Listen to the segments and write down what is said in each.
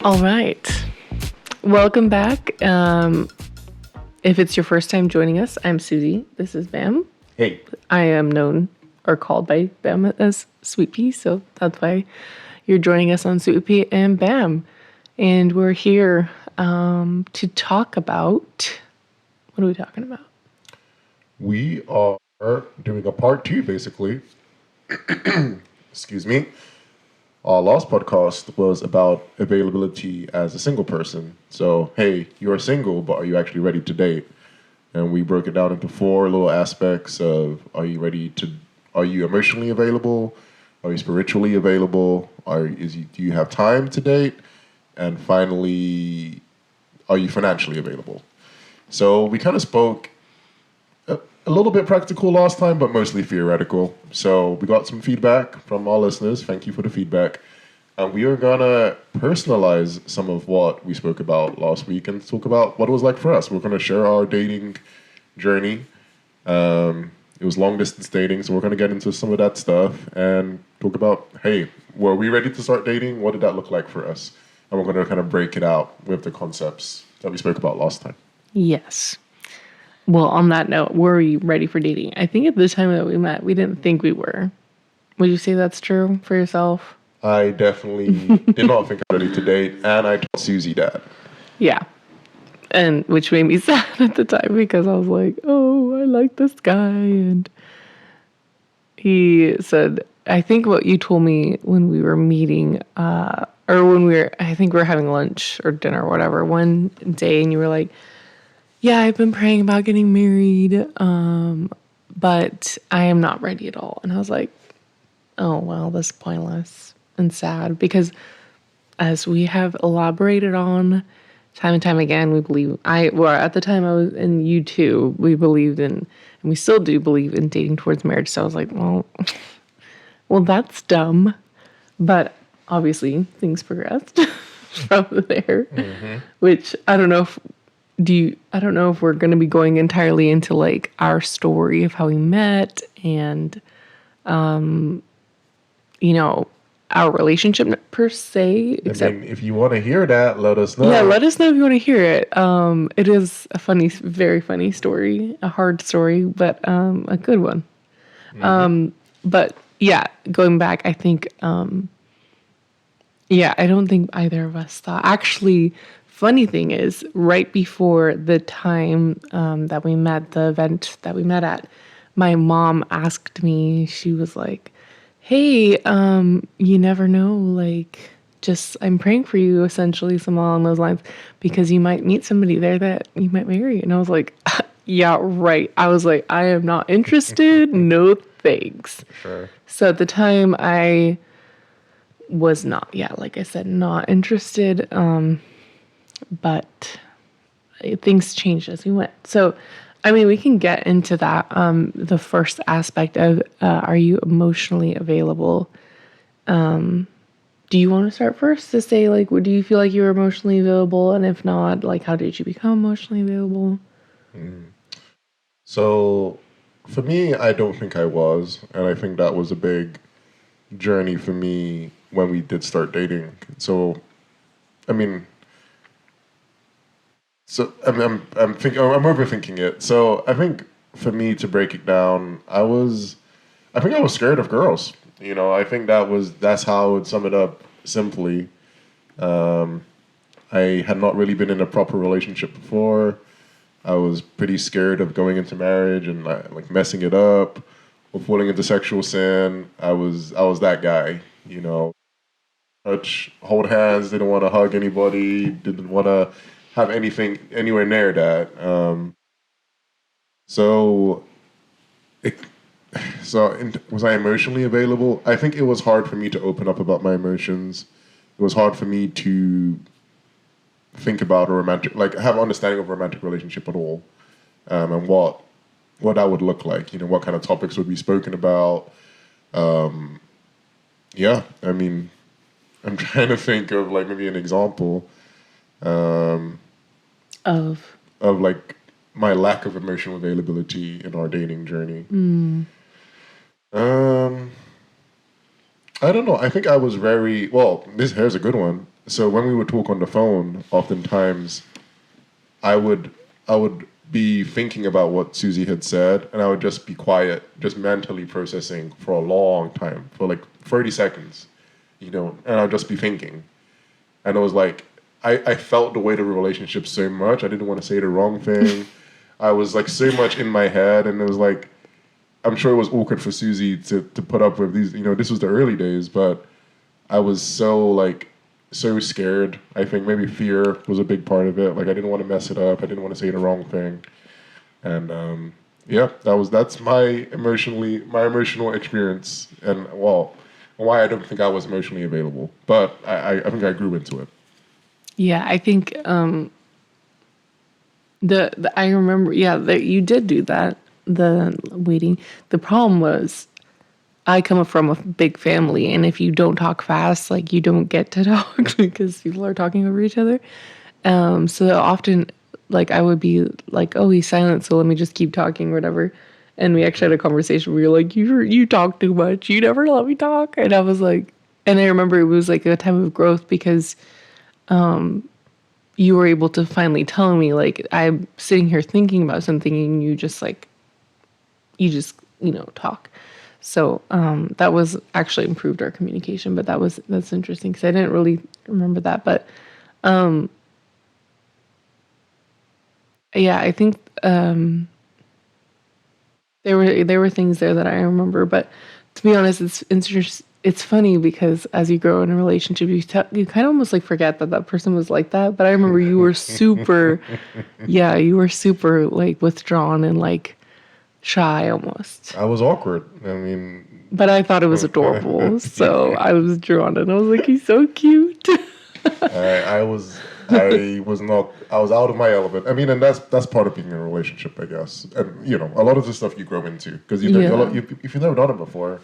All right. Welcome back. If it's your first time joining us, I'm Susie. This is Bam. Hey. I am known or called by Bam as Sweet Pea, so that's why you're joining us on Sweet Pea and Bam. And we're here to talk about... What are we talking about? We are doing a part 2, basically. Excuse me. Our last podcast was about availability as a single person. So, hey, you're single, but are you actually ready to date? And we broke it down into 4 little aspects of, are you emotionally available? Are you spiritually available? Do you have time to date? And finally, are you financially available? So we kind of spoke a little bit practical last time, but mostly theoretical. So we got some feedback from our listeners. Thank you for the feedback. And we are going to personalize some of what we spoke about last week and talk about what it was like for us. We're going to share our dating journey. It was long-distance dating, so we're going to get into some of that stuff and talk about, hey, were we ready to start dating? What did that look like for us? And we're going to kind of break it out with the concepts that we spoke about last time. Yes. Well, on that note, were we ready for dating? I think at the time that we met, we didn't think we were. Would you say that's true for yourself? I definitely did not think I'm ready to date, and I told Susie that. Yeah. And which made me sad at the time because I was like, oh, I like this guy. And he said, I think what you told me when we were meeting, I think we were having lunch or dinner or whatever one day, and you were like, yeah, I've been praying about getting married, but I am not ready at all. And I was like, oh, well, that's pointless and sad because as we have elaborated on time and time again, we believe, at the time I was, and you too, we believed in, and we still do believe in dating towards marriage. So I was like, well, that's dumb. But obviously things progressed from there, which I don't know if we're going to be going entirely into like our story of how we met and, our relationship per se. If you want to hear that, let us know. Yeah, let us know if you want to hear it. It is a funny, very funny story, a hard story, but a good one. But yeah, going back, I think, I don't think either of us thought. Actually, funny thing is, right before the time that we met, the event that we met at, my mom asked me, she was like, hey, you never know, like, just, I'm praying for you, essentially, something along those lines, because you might meet somebody there that you might marry. And I was like, yeah, right. I was like, I am not interested. No thanks. Sure. So at the time, I was not, like I said, not interested. But things changed as we went. So, I mean, we can get into that. The first aspect of, are you emotionally available? Do you want to start first to say, like, do you feel like you're emotionally available? And if not, like, how did you become emotionally available? So, for me, I don't think I was. And I think that was a big journey for me when we did start dating. So, I'm overthinking it. So I think for me to break it down, I think I was scared of girls. I think that's how I would sum it up simply. I had not really been in a proper relationship before. I was pretty scared of going into marriage and like messing it up or falling into sexual sin. I was that guy, hold hands, didn't want to hug anybody, didn't want to have anything anywhere near that. Was I emotionally available? I think it was hard for me to open up about my emotions. It was hard for me to think about have an understanding of a romantic relationship at all, and what that would look like. What kind of topics would be spoken about. I'm trying to think of like maybe an example Of like my lack of emotional availability in our dating journey. I don't know. I think I was here's a good one. So when we would talk on the phone, oftentimes I would I would be thinking about what Susie had said, and I would just be quiet, just mentally processing for a long time, for like 30 seconds, and I'd just be thinking. And it was like, I felt the weight of the relationship so much. I didn't want to say the wrong thing. I was like so much in my head, and it was like, I'm sure it was awkward for Susie to put up with these. This was the early days, but I was so scared. I think maybe fear was a big part of it. Like I didn't want to mess it up. I didn't want to say the wrong thing, and yeah, that's my emotional experience, and well, why I don't think I was emotionally available, but I think I grew into it. Yeah, I think the I remember, yeah, that you did do that, the waiting. The problem was I come from a big family, and if you don't talk fast, like you don't get to talk because people are talking over each other. So often, like I would be like, "Oh, he's silent, so let me just keep talking, or whatever." And we actually had a conversation where you're like, "You talk too much. You never let me talk." And I was like, and I remember it was like a time of growth because you were able to finally tell me, like, I'm sitting here thinking about something, and you just talk. So that was actually improved our communication, but that's interesting because I didn't really remember that. But yeah, I think there were things there that I remember. But to be honest, it's funny because as you grow in a relationship, you kind of almost like forget that that person was like that. But I remember you were super, yeah, you were super like withdrawn and like shy almost. I was awkward. I mean, But I thought it was adorable, so I was drawn, and I was like, he's so cute. I was out of my element. I mean, and that's part of being in a relationship, I guess. And a lot of the stuff you grow into because Yeah. if you've never done it before,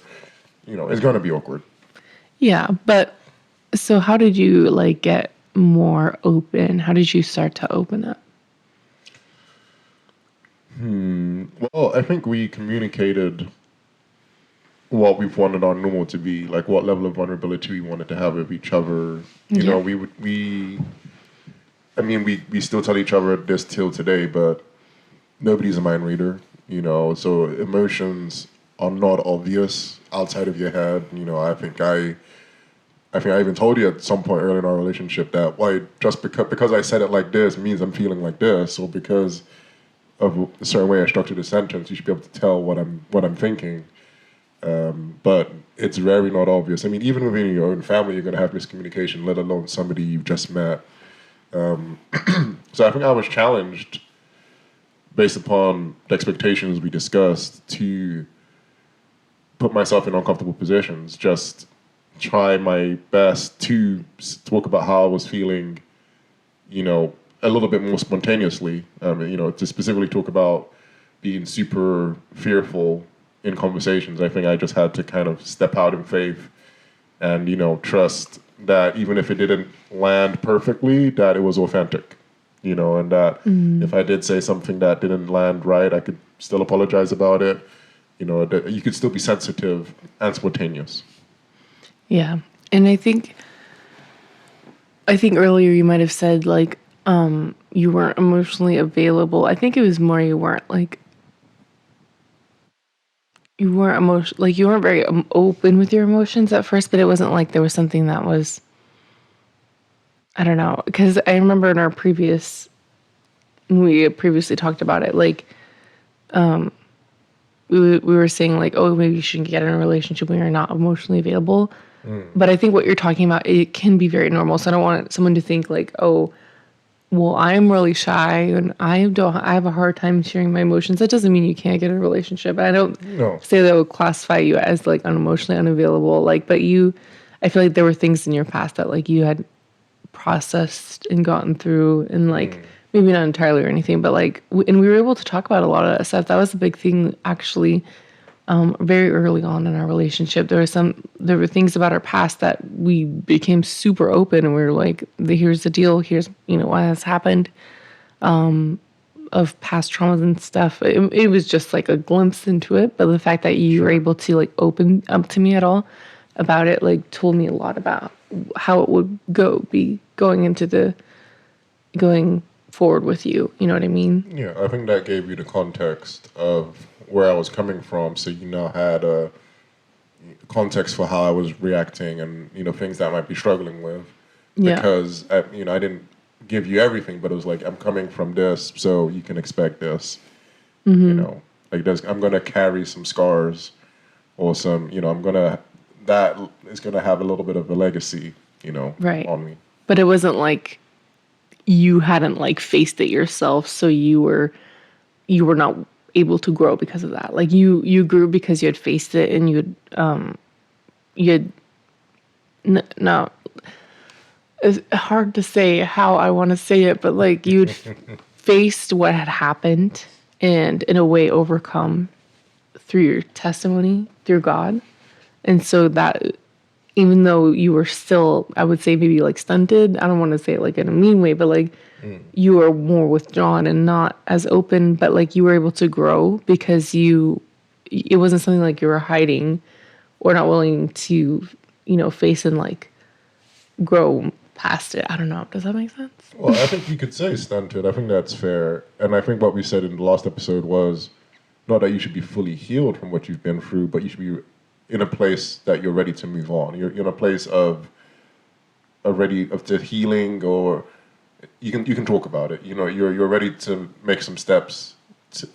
it's going to be awkward. Yeah, but so how did you like get more open? How did you start to open up? Well, I think we communicated what we wanted our normal to be, like what level of vulnerability we wanted to have with each other. Yeah. I mean, we still tell each other this till today, but nobody's a mind reader, so emotions are not obvious outside of your head. I think I even told you at some point early in our relationship that why just because I said it like this means I'm feeling like this, or because of a certain way I structured a sentence, you should be able to tell what I'm thinking. But it's very not obvious. I mean, even within your own family, you're going to have miscommunication, let alone somebody you've just met. So I think I was challenged based upon the expectations we discussed to put myself in uncomfortable positions, just try my best to talk about how I was feeling, a little bit more spontaneously, to specifically talk about being super fearful in conversations. I think I just had to kind of step out in faith and, trust that even if it didn't land perfectly, that it was authentic, and that if I did say something that didn't land right, I could still apologize about it, that you could still be sensitive and spontaneous. Yeah. And I think earlier you might have said like you weren't emotionally available. I think it was more you weren't very open with your emotions at first, but it wasn't like there was something that was, I don't know, because I remember in our we had previously talked about it, like we were saying like, oh, maybe you shouldn't get in a relationship when you're not emotionally available. But I think what you're talking about, it can be very normal. So I don't want someone to think like, oh, well, I'm really shy and I have a hard time sharing my emotions. That doesn't mean you can't get in a relationship. I don't No. say that would classify you as like unemotionally unavailable. Like, but I feel like there were things in your past that like you had processed and gotten through, and like maybe not entirely or anything, but like, and we were able to talk about a lot of that stuff. That was a big thing actually. Very early on in our relationship, there were things about our past that we became super open, and we were like, here's the deal, here's what has happened, of past traumas and stuff. It was just like a glimpse into it, but the fact that you were able to like open up to me at all about it like told me a lot about how it would be going forward with you. You know what I mean? Yeah, I think that gave you the context of where I was coming from, so you now had a context for how I was reacting and things that I might be struggling with. Yeah. Because I didn't give you everything, but it was like I'm coming from this, so you can expect this. Like I'm gonna carry some scars, or some that is gonna have a little bit of a legacy, Right. on me. But it wasn't like you hadn't like faced it yourself, so you were not able to grow because of that. Like you grew because you had faced it, and you had no. It's hard to say how I want to say it, but like you'd faced what had happened and in a way overcome through your testimony through God. And so that, even though you were still, I would say maybe like stunted, I don't want to say it like in a mean way, but like you were more withdrawn and not as open, but like you were able to grow because it wasn't something like you were hiding or not willing to, face and like grow past it. I don't know. Does that make sense? Well, I think you could say stunted. I think that's fair. And I think what we said in the last episode was not that you should be fully healed from what you've been through, but you should be in a place that you're ready to move on. You're in a place of the healing, or you can talk about it. You're ready to make some steps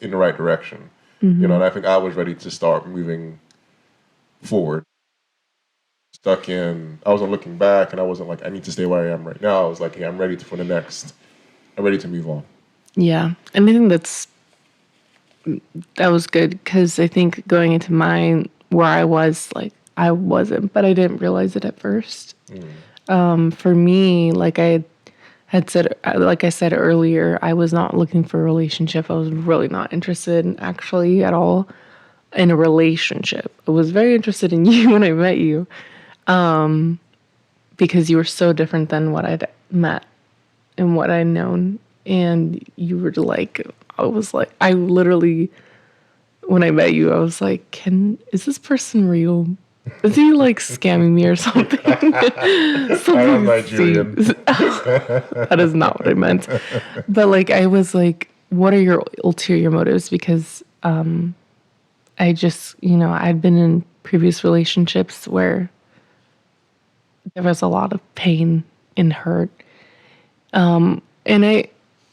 in the right direction. And I think I was ready to start moving forward. I wasn't looking back, and I wasn't like, I need to stay where I am right now. I was like, hey, I'm ready to move on. Yeah. And I think that was good, because I think going into mine, where I was like, I wasn't, but I didn't realize it at first. For me, like I said earlier, I was not looking for a relationship. I was really not interested actually at all in a relationship. I was very interested in you when I met you, because you were so different than what I'd met and what I'd known. And you were like, I literally, when I met you, I was like, is this person real? Is he like scamming me or something? I'm Nigerian. That is not what I meant. But like, I was like, what are your ulterior motives? Because I just, I'd been in previous relationships where there was a lot of pain and hurt. And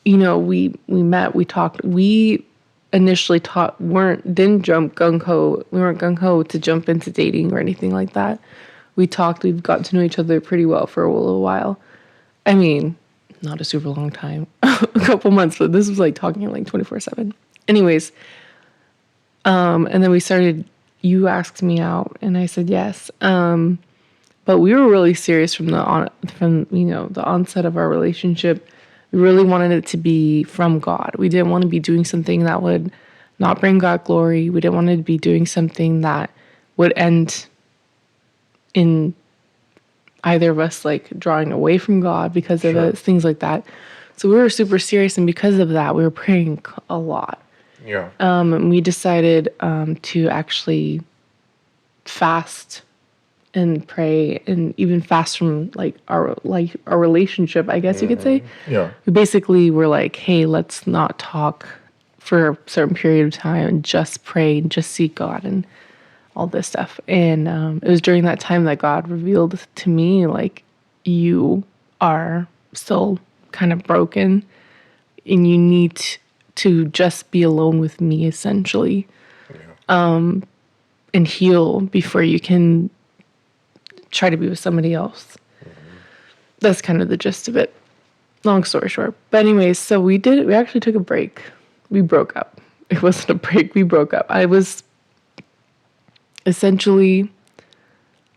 we met, we talked, we initially didn't jump gung ho. We weren't gung ho to jump into dating or anything like that. We talked, we've gotten to know each other pretty well for a little while. I mean, not a super long time, a couple months, but this was like talking like 24/7. Anyways, and then you asked me out and I said yes. But we were really serious from the onset of our relationship. We really wanted it to be from God. We didn't want to be doing something that would not bring God glory. We didn't want to be doing something that would end in either of us like drawing away from God because of it, things like that. So we were super serious, and because of that, we were praying a lot. Yeah. And we decided to actually fast and pray, and even fast from our relationship, I guess you could say. Yeah. We basically were like, hey, let's not talk for a certain period of time and just pray and just seek God and all this stuff. And it was during that time that God revealed to me, like, you are still kind of broken and you need to just be alone with me, essentially, and heal before you can try to be with somebody else. That's kind of the gist of it. Long story short. But anyways, so we actually took a break. We broke up. It wasn't a break, we broke up. I was essentially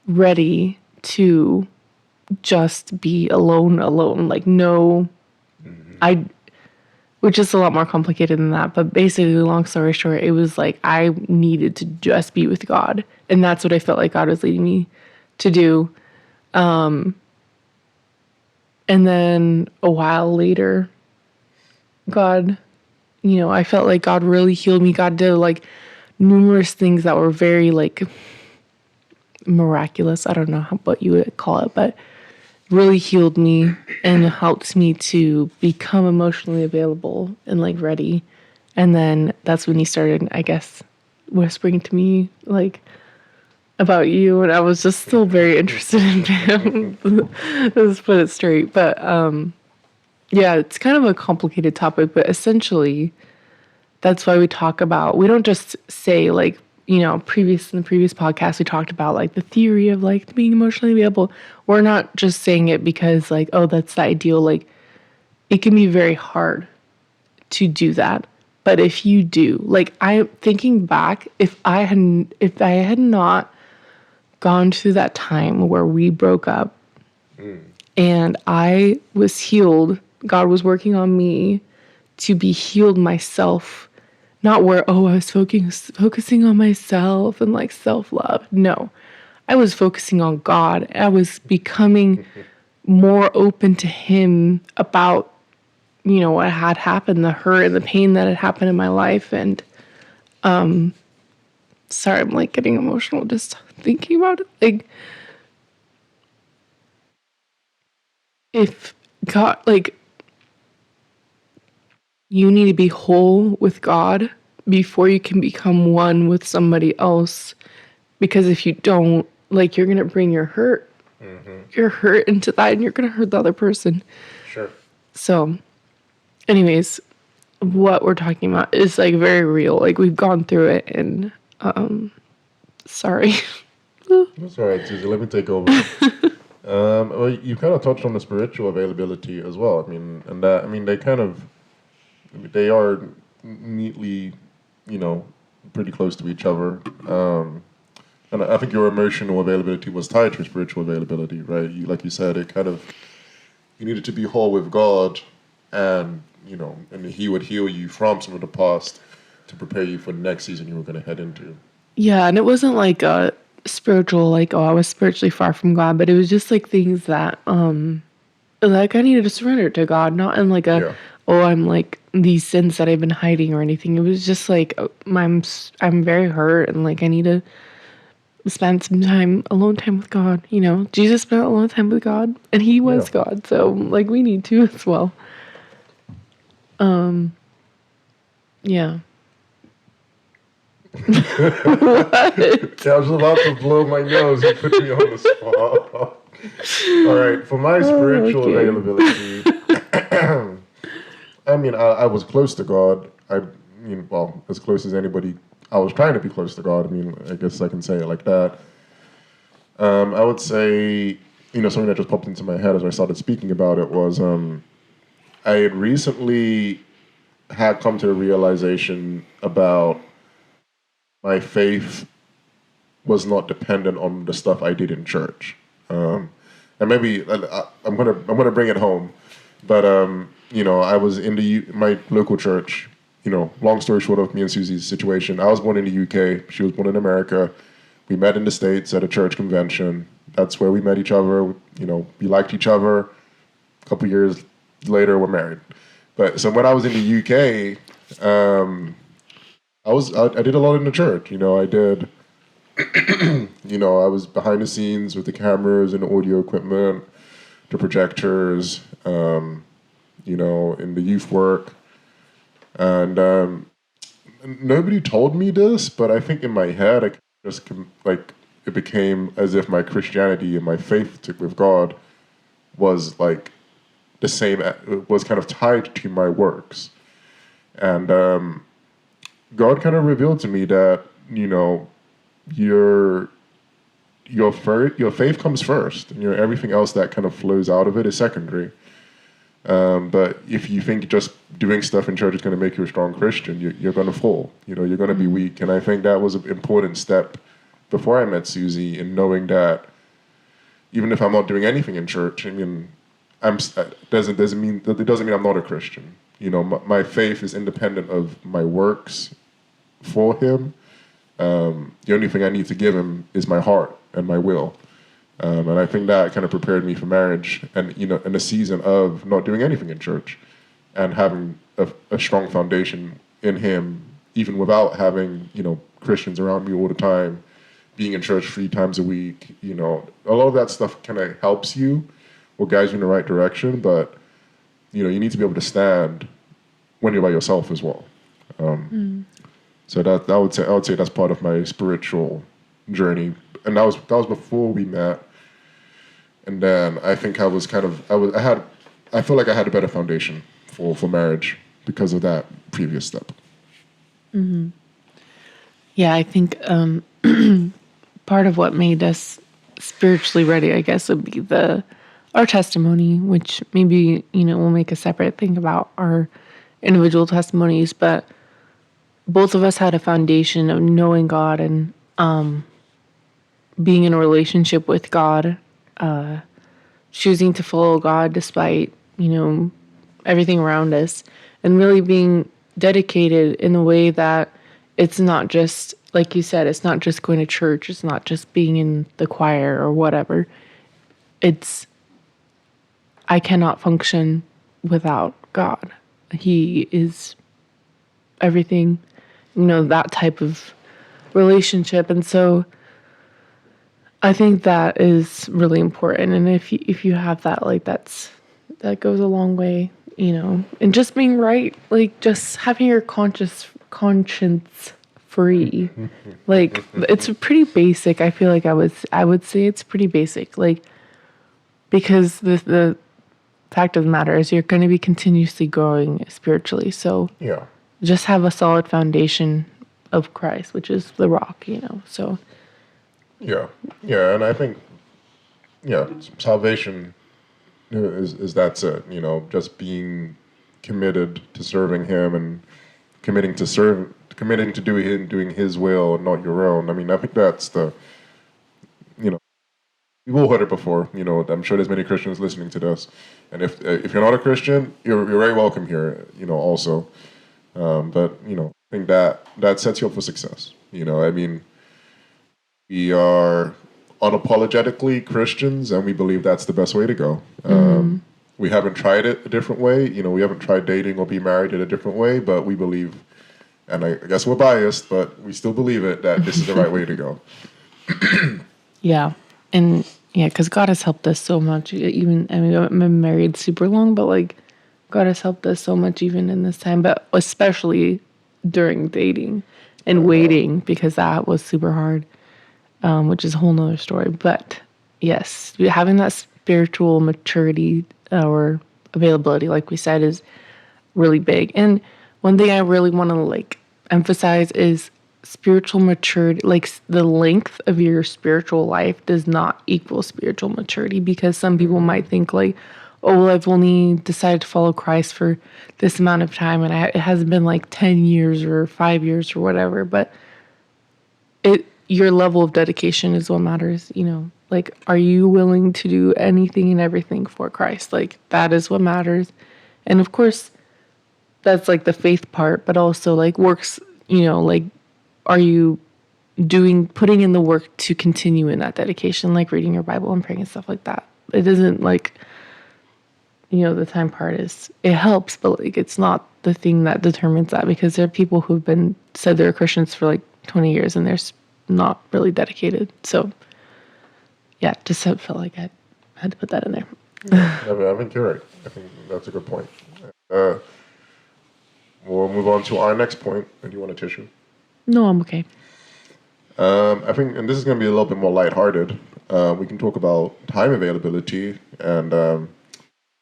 ready to just be alone. Like, no, which is a lot more complicated than that. But basically, long story short, it was like I needed to just be with God. And that's what I felt like God was leading me to do. And then a while later, God, I felt like God really healed me. God did like numerous things that were very like miraculous. I don't know what you would call it, but really healed me and helped me to become emotionally available and like ready. And then that's when he started, I guess, whispering to me like about you, and I was just still very interested in Pam. Let's put it straight. But yeah, it's kind of a complicated topic, but essentially that's why we talk about, we don't just say like, in the previous podcast we talked about like the theory of like being emotionally available. We're not just saying it because like, oh, that's the ideal. Like it can be very hard to do that. But if you do, like I'm thinking back, if I had not gone through that time where we broke up and I was healed, God was working on me to be healed myself, not where, oh, I was focusing on myself and like self love. No, I was focusing on God. I was becoming more open to Him about, what had happened, the hurt and the pain that had happened in my life. And sorry, I'm like getting emotional just thinking about it. Like, if God, like, you need to be whole with God before you can become one with somebody else. Because if you don't, like, you're going to bring your hurt into that, and you're going to hurt the other person. Sure. So, anyways, what we're talking about is like very real. Like, we've gone through it, and sorry. That's all right, Susie. Let me take over. Well, you kind of touched on the spiritual availability as well. I mean, and that, I mean, they are neatly, pretty close to each other. And I think your emotional availability was tied to your spiritual availability, right? Like you said, you needed to be whole with God, and and He would heal you from some of the past to prepare you for the next season you were going to head into. Yeah, and it wasn't like a spiritual, like, oh, I was spiritually far from God, but it was just like things that like I needed to surrender to God, not in like a, Yeah. oh, I'm like these sins that I've been hiding or anything. It was just like, I'm very hurt, and like I need to spend some time, alone time with God. Jesus spent alone time with God, and He Yeah. was God, so like we need to as well. Yeah. Yeah, I was about to blow my nose. You put me on the spot. All right, for my spiritual Okay. availability, I mean, I was close to God. Well, as close as anybody. I was trying to be close to God. I mean, I guess I can say it like that. I would say, something that just popped into my head as I started speaking about it was I had recently had come to the realization about my faith was not dependent on the stuff I did in church. And maybe I'm gonna bring it home, but I was in my local church. Long story short of me and Susie's situation, I was born in the UK. She was born in America. We met in the States at a church convention. That's where we met each other. We liked each other. A couple years later, we're married. But so when I was in the UK, I did a lot in the church. I did. I was behind the scenes with the cameras and the audio equipment, the projectors, in the youth work. And nobody told me this, but I think in my head, it became as if my Christianity and my faith with God was like the same, it was kind of tied to my works. And God kind of revealed to me that, your your faith comes first, and everything else that kind of flows out of it is secondary. But if you think just doing stuff in church is going to make you a strong Christian, you're going to fall. You're going to be weak. And I think that was an important step before I met Susie in knowing that even if I'm not doing anything in church, I mean, doesn't mean I'm not a Christian. My faith is independent of my works for Him. The only thing I need to give Him is my heart and my will. And I think that kind of prepared me for marriage and, in a season of not doing anything in church and having a strong foundation in Him, even without having, Christians around me all the time, being in church 3 times a week. A lot of that stuff kind of helps you what guides you in the right direction, but you need to be able to stand when you're by yourself as well. So that I would say that's part of my spiritual journey, and that was before we met. And then I think I feel like I had a better foundation for marriage because of that previous step. Yeah, I think part of what made us spiritually ready, I guess, would be our testimony, which maybe, we'll make a separate thing about our individual testimonies, but both of us had a foundation of knowing God and being in a relationship with God, choosing to follow God despite, everything around us, and really being dedicated in a way that it's not just, like you said, it's not just going to church, it's not just being in the choir or whatever. I cannot function without God. He is everything, that type of relationship. And so I think that is really important. And if you have that, like that goes a long way, and just being right, like just having your conscience free. Like it's pretty basic. I feel like I would say it's pretty basic. Like because the fact of the matter is you're going to be continuously growing spiritually. So Yeah. just have a solid foundation of Christ, which is the rock, So Yeah, and I think salvation is that's it. Just being committed to serving Him and committing to doing His will and not your own. I mean, I think that's we've all heard it before. I'm sure there's many Christians listening to this, and if you're not a Christian, you're very welcome here. Also, but I think that sets you up for success. I mean, we are unapologetically Christians, and we believe that's the best way to go. We haven't tried it a different way. We haven't tried dating or being married in a different way, but we believe, and I guess we're biased, but we still believe it, that this is the right way to go. Yeah. And because God has helped us so much. Even, I mean, I've been married super long, but like God has helped us so much even in this time, but especially during dating and waiting, because that was super hard, which is a whole nother story. But yes, having that spiritual maturity or availability, like we said, is really big. And one thing I really want to emphasize is spiritual maturity. Like the length of your spiritual life does not equal spiritual maturity, because some people might think like, oh, well, I've only decided to follow Christ for this amount of time, and it hasn't been like 10 years or 5 years or whatever. But your level of dedication is what matters. Like, are you willing to do anything and everything for Christ? Like, that is what matters. And of course, that's like the faith part, but also like works, like, are you putting in the work to continue in that dedication, like reading your Bible and praying and stuff like that? It doesn't the time part it helps, but like it's not the thing that determines that, because there are people who've said they're Christians for like 20 years and they're not really dedicated. So yeah, just felt like I had to put that in there. I think you're right. I think that's a good point. We'll move on to our next point. Do you want a tissue? No, I'm okay. I think, and this is going to be a little bit more lighthearted. We can talk about time availability, and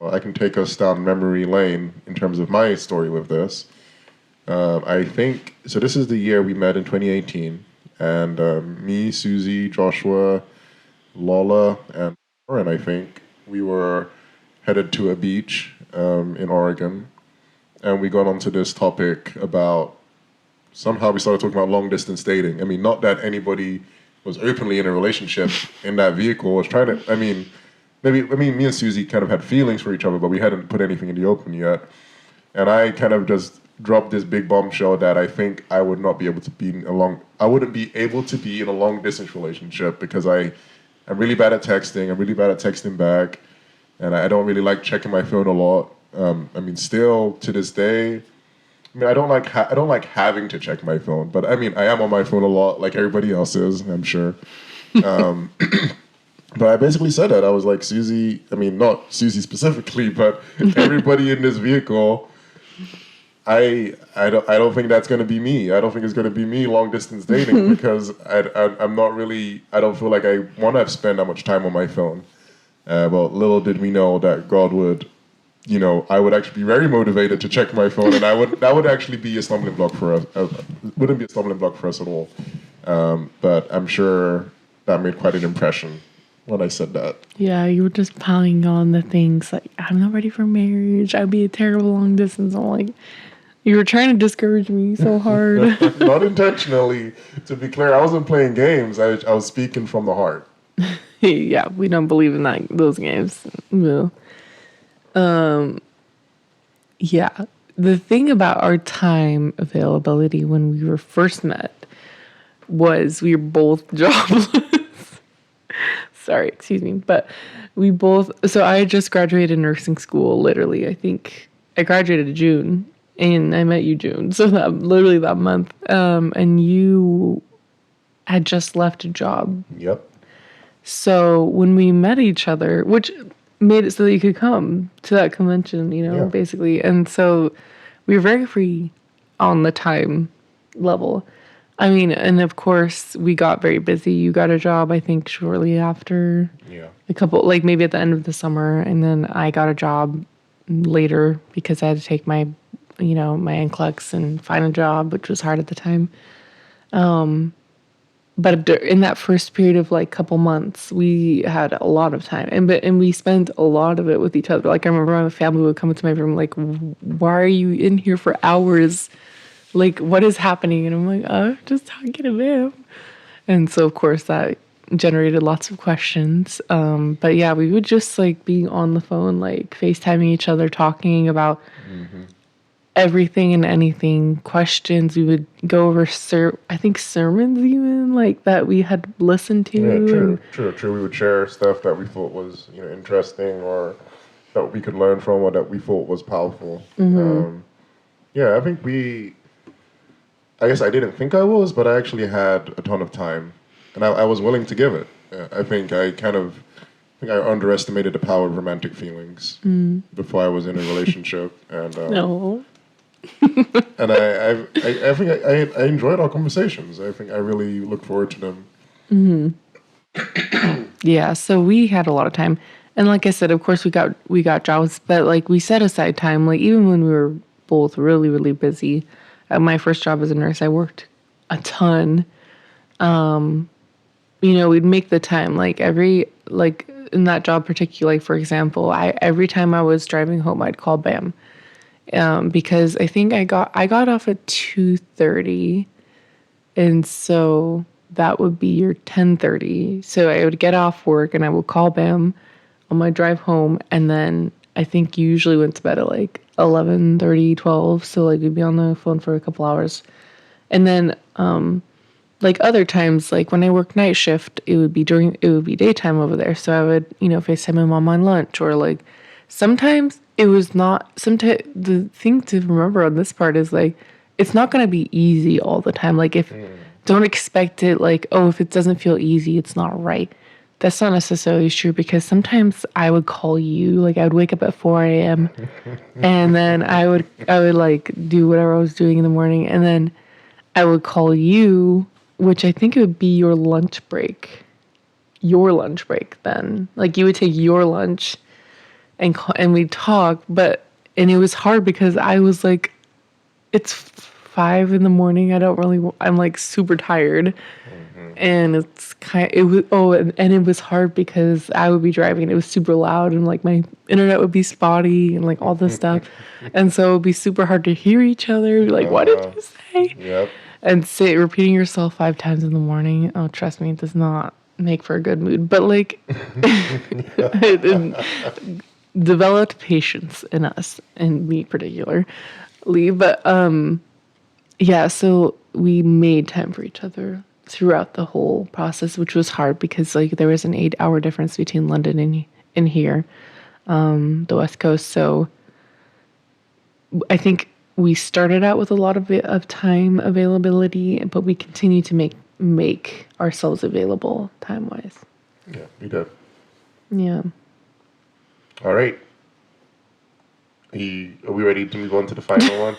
I can take us down memory lane in terms of my story with this. I think so. This is the year we met in 2018, and me, Susie, Joshua, Lola, and Lauren, I think we were headed to a beach in Oregon, and we got onto this topic about. Somehow we started talking about long distance dating. I mean, not that anybody was openly in a relationship in that vehicle. Was trying to. Me and Susie kind of had feelings for each other, but we hadn't put anything in the open yet. And I kind of just dropped this big bombshell that I think I would not be able to be I wouldn't be able to be in a long distance relationship because I'm really bad at texting. I'm really bad at texting back, and I don't really like checking my phone a lot. Still to this day. I don't like having to check my phone, but I am on my phone a lot, like everybody else is, I'm sure. But I basically said that. I was like, Susie, I mean, not Susie specifically, but everybody in this vehicle, I don't think that's going to be me. I don't think it's going to be me long distance dating because I'm not really, I don't feel like I want to spend that much time on my phone. But little did we know that God would, I would actually be very motivated to check my phone, and that would actually be a stumbling block for us. Wouldn't be a stumbling block for us at all. But I'm sure that made quite an impression when I said that. Yeah, you were just piling on the things like, I'm not ready for marriage. I'd be a terrible long distance. I'm like, you were trying to discourage me so hard. Not intentionally. To be clear, I wasn't playing games. I was speaking from the heart. Yeah, we don't believe in those games. No. Yeah. The thing about our time availability when we were first met was we were both jobless. Sorry, excuse me. But so I had just graduated nursing school, literally. I think I graduated in June and I met you June. So literally that month. And you had just left a job. Yep. So when we met each other, which made it so that you could come to that convention, basically. And so we were very free on the time level. I mean, and of course, we got very busy. You got a job, I think, shortly after. Yeah. A couple, like maybe at the end of the summer. And then I got a job later because I had to take my NCLEX and find a job, which was hard at the time. But in that first period of like couple months, we had a lot of time, and we spent a lot of it with each other. Like I remember my family would come into my room, like, "Why are you in here for hours? Like, what is happening?" And I'm like, "Oh, just talking to Bam." And so, of course, that generated lots of questions. But yeah, we would just like be on the phone, like FaceTiming each other, talking about everything and anything, questions. We would go over, I think, sermons even, like, that we had listened to. Yeah, true. We would share stuff that we thought was, interesting or that we could learn from or that we thought was powerful. Yeah, I guess I didn't think I was, but I actually had a ton of time. And I was willing to give it. I think I underestimated the power of romantic feelings before I was in a relationship. And No. and I think I enjoyed our conversations. I think I really look forward to them. Yeah, so we had a lot of time. And like I said, of course we got jobs, but like we set aside time, like even when we were both really, really busy. At my first job as a nurse, I worked a ton. We'd make the time, like in that job particularly, for example, every time I was driving home, I'd call Bam. Because I think I got off at 2:30, and so that would be your 10:30. So I would get off work and I would call Bam on my drive home, and then I think you usually went to bed at like 11:30, 12. So like we'd be on the phone for a couple hours, and then like other times, like when I worked night shift, it would be daytime over there. So I would FaceTime him on my lunch, or like sometimes it was not. Sometimes the thing to remember on this part is like it's not going to be easy all the time. Like don't expect it like, oh, if it doesn't feel easy, it's not right. That's not necessarily true, because sometimes I would call you, like I would wake up at 4 a.m. and then I would like do whatever I was doing in the morning, and then I would call you, which I think it would be your lunch break. Your lunch break then. Like you would take your lunch and we'd talk, and it was hard because I was like, it's 5 a.m. I'm like super tired. And it was hard because I would be driving and it was super loud and like my internet would be spotty and like all this stuff. And so it would be super hard to hear each other. Like, what did you say? Yep. And repeating yourself 5 times in the morning. Oh, trust me, it does not make for a good mood. But like, it developed patience in us, and me particularly. But yeah, so we made time for each other throughout the whole process, which was hard because like there was an 8-hour difference between London and here, the West Coast. So I think we started out with a lot of time availability, but we continue to make ourselves available time wise. Yeah, we did. Yeah. All right. Are we ready to move on to the final one?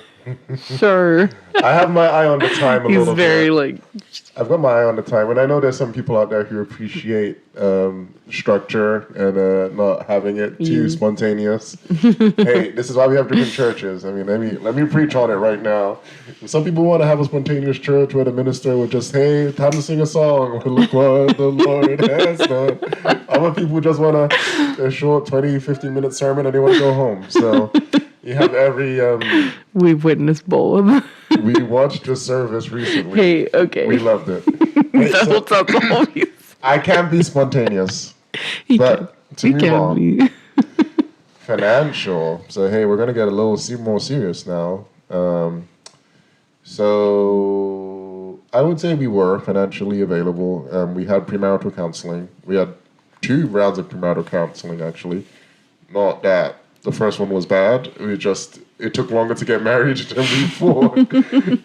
Sure. I have my eye on the time a He's little very bit. I've got my eye on the time, and I know there's some people out there who appreciate structure and not having it too spontaneous. Hey, this is why we have different churches. I mean, let me preach on it right now. Some people want to have a spontaneous church where the minister would just, hey, time to sing a song. Look what the Lord has done. Other people just want a short 20, 15-minute sermon and they want to go home. So you have every... We've witnessed both. We watched the service recently. Hey, okay. We loved it. Hey, so, I can be spontaneous. But to move on, financial. So, hey, we're going to get a little more serious now. So, I would say we were financially available. We had premarital counseling. We had 2 rounds of premarital counseling, actually. Not that the first one was bad. It took longer to get married than we thought.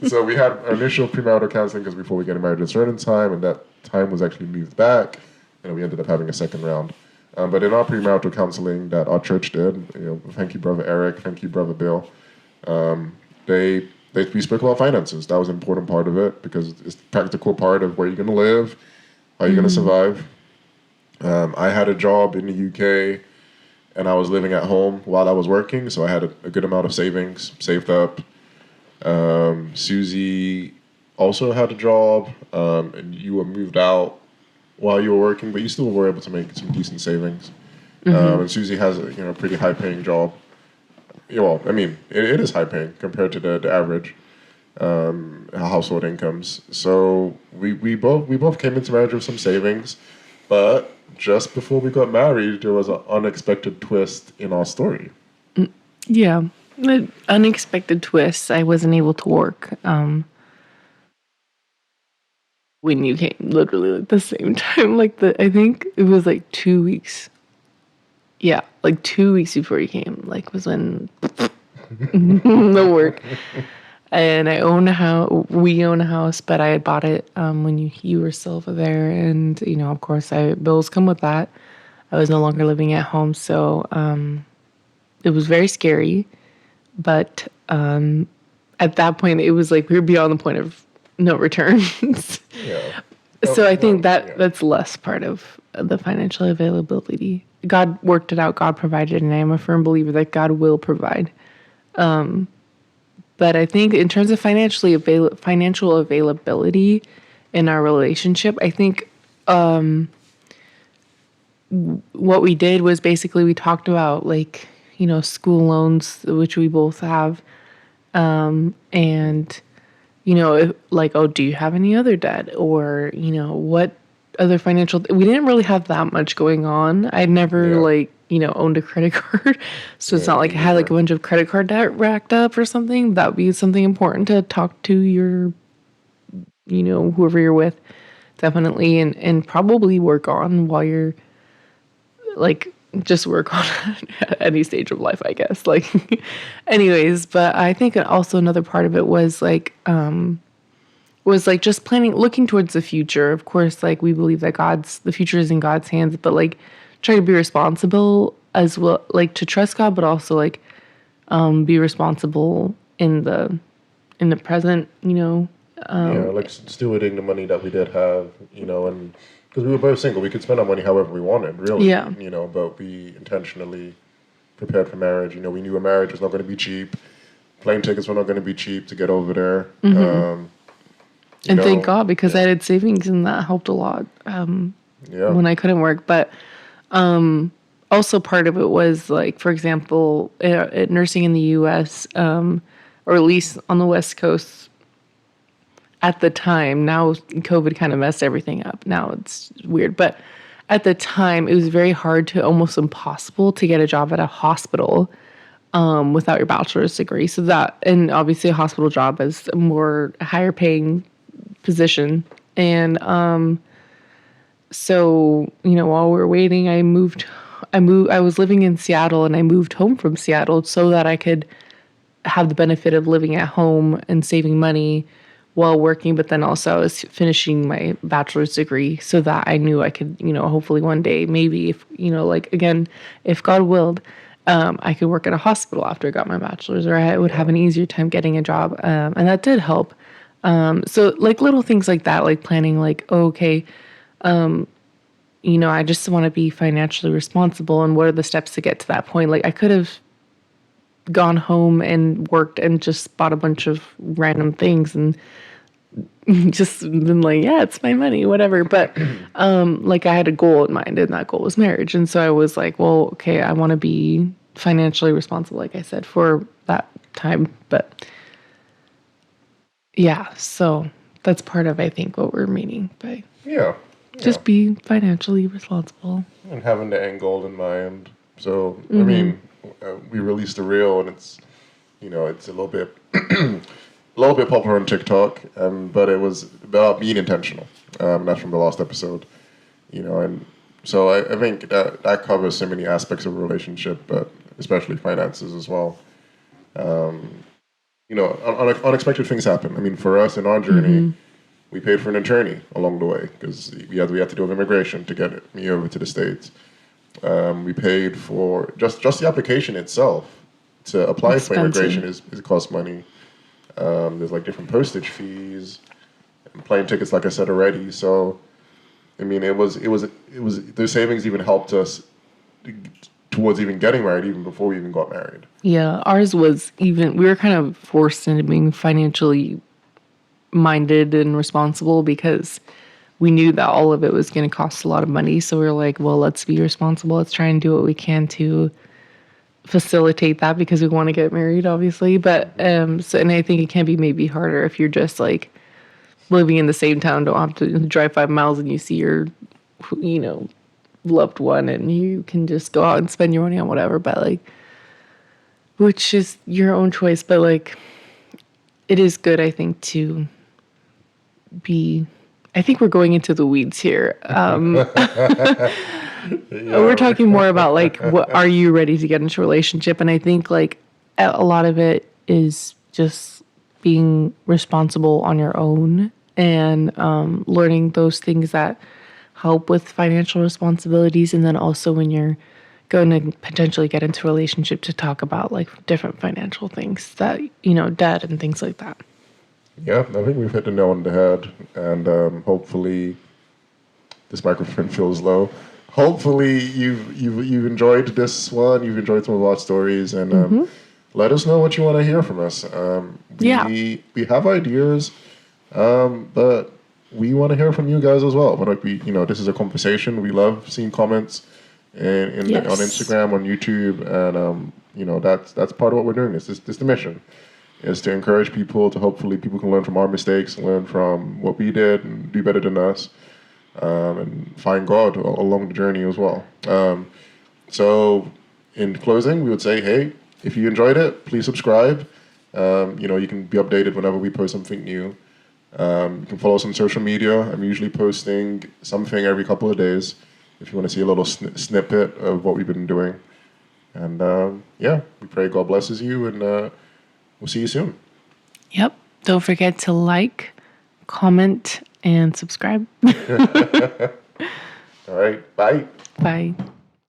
So we had initial premarital counseling because before we get married at a certain time, and that time was actually moved back, and we ended up having a second round. But in our premarital counseling that our church did, thank you, Brother Eric, thank you, Brother Bill, we spoke about finances. That was an important part of it because it's the practical part of where you're going to live, how you're going to survive. I had a job in the UK, and I was living at home while I was working, so I had a good amount of savings, saved up. Susie also had a job, and you were moved out while you were working, but you still were able to make some decent savings. And Susie has a pretty high-paying job. Well, I mean, it is high-paying compared to the average household incomes. So we both came into marriage with some savings, but just before we got married, there was an unexpected twist in our story. Yeah, unexpected twists. I wasn't able to work when you came, literally at the same time. I think it was 2 weeks. Yeah, 2 weeks before you came, was when the work. And I own a house. We own a house, but I had bought it when you were still over there, and of course, bills come with that. I was no longer living at home, so it was very scary. But at that point, it was we were beyond the point of no returns. Yeah. So I think that's less part of the financial availability. God worked it out. God provided, and I am a firm believer that God will provide. But I think in terms of financial availability in our relationship, I think what we did was basically we talked about school loans, which we both have, and oh, do you have any other debt, or what other financial? We didn't really have that much going on. I'd never owned a credit card, so it's not like I had a bunch of credit card debt racked up or something. That would be something important to talk to your whoever you're with, definitely, and probably work on while you're just work on at any stage of life, I guess. Anyways, but I think also another part of it was just planning, looking towards the future. Of course, we believe that the future is in God's hands, but try to be responsible as well, to trust God, but also be responsible in the present, stewarding the money that we did have, and because we were both single, we could spend our money however we wanted, really. Yeah. But we intentionally prepared for marriage. We knew a marriage was not going to be cheap. Plane tickets were not going to be cheap to get over there. And thank God, because I had savings, and that helped a lot when I couldn't work. But also part of it was for example, at nursing in the U.S., or at least on the West Coast at the time. Now COVID kind of messed everything up. Now it's weird, but at the time it was very hard to almost impossible to get a job at a hospital without your bachelor's degree. So that, and obviously a hospital job is a more higher paying position. And so while we were waiting, I was living in Seattle, and I moved home from Seattle so that I could have the benefit of living at home and saving money while working, but then also I was finishing my bachelor's degree so that I knew I could, hopefully one day, maybe if, like again, if God willed, I could work at a hospital after I got my bachelor's, or I would have an easier time getting a job. And that did help. So like little things like that, like planning, like, oh, okay, I just want to be financially responsible. And what are the steps to get to that point? Like I could have gone home and worked and just bought a bunch of random things and just been like, yeah, it's my money, whatever. But like I had a goal in mind, and that goal was marriage. And so I was like, well, okay, I want to be financially responsible, like I said, for that time. But yeah, so that's part of, I think, what we're meaning by Yeah. just be financially responsible. And having the end goal in mind. So, I mean, we released a reel, and it's, it's a little bit, popular on TikTok, but it was about being intentional. That's from the last episode, and so I think that covers so many aspects of a relationship, but especially finances as well. Unexpected things happen. I mean, for us in our journey, we paid for an attorney along the way because we had to do immigration to get me over to the States. We paid for just the application itself to apply for immigration is costs money. There's like different postage fees, and plane tickets, like I said already. So, I mean, it was those savings even helped us towards even getting married, even before we even got married. Yeah, ours was even, we were kind of forced into being financially minded and responsible because we knew that all of it was going to cost a lot of money. So we were like, well, let's be responsible. Let's try and do what we can to facilitate that because we want to get married, obviously. But, so, and I think it can be maybe harder if you're just like living in the same town, don't have to drive 5 miles and you see your, loved one and you can just go out and spend your money on whatever. But like, which is your own choice. But like, it is good, I think, to be, I think we're going into the weeds here. We're talking more about like, what are you ready to get into a relationship? And I think like a lot of it is just being responsible on your own and learning those things that help with financial responsibilities. And then also when you're going to potentially get into a relationship to talk about like different financial things that, debt and things like that. Yeah, I think we've hit the nail on the head, and hopefully this microphone feels low. Hopefully you've enjoyed this one. You've enjoyed some of our stories, and let us know what you want to hear from us. We have ideas, but we want to hear from you guys as well. But this is a conversation. We love seeing comments on Instagram, on YouTube, and that's part of what we're doing. This is the mission. Is to encourage people to hopefully people can learn from our mistakes, learn from what we did, and do better than us, and find God along the journey as well. So, in closing, we would say, hey, if you enjoyed it, please subscribe. You can be updated whenever we post something new. You can follow us on social media. I'm usually posting something every couple of days if you want to see a little snippet of what we've been doing. And we pray God blesses you, and we'll see you soon. Yep. Don't forget to like, comment, and subscribe. All right. Bye. Bye.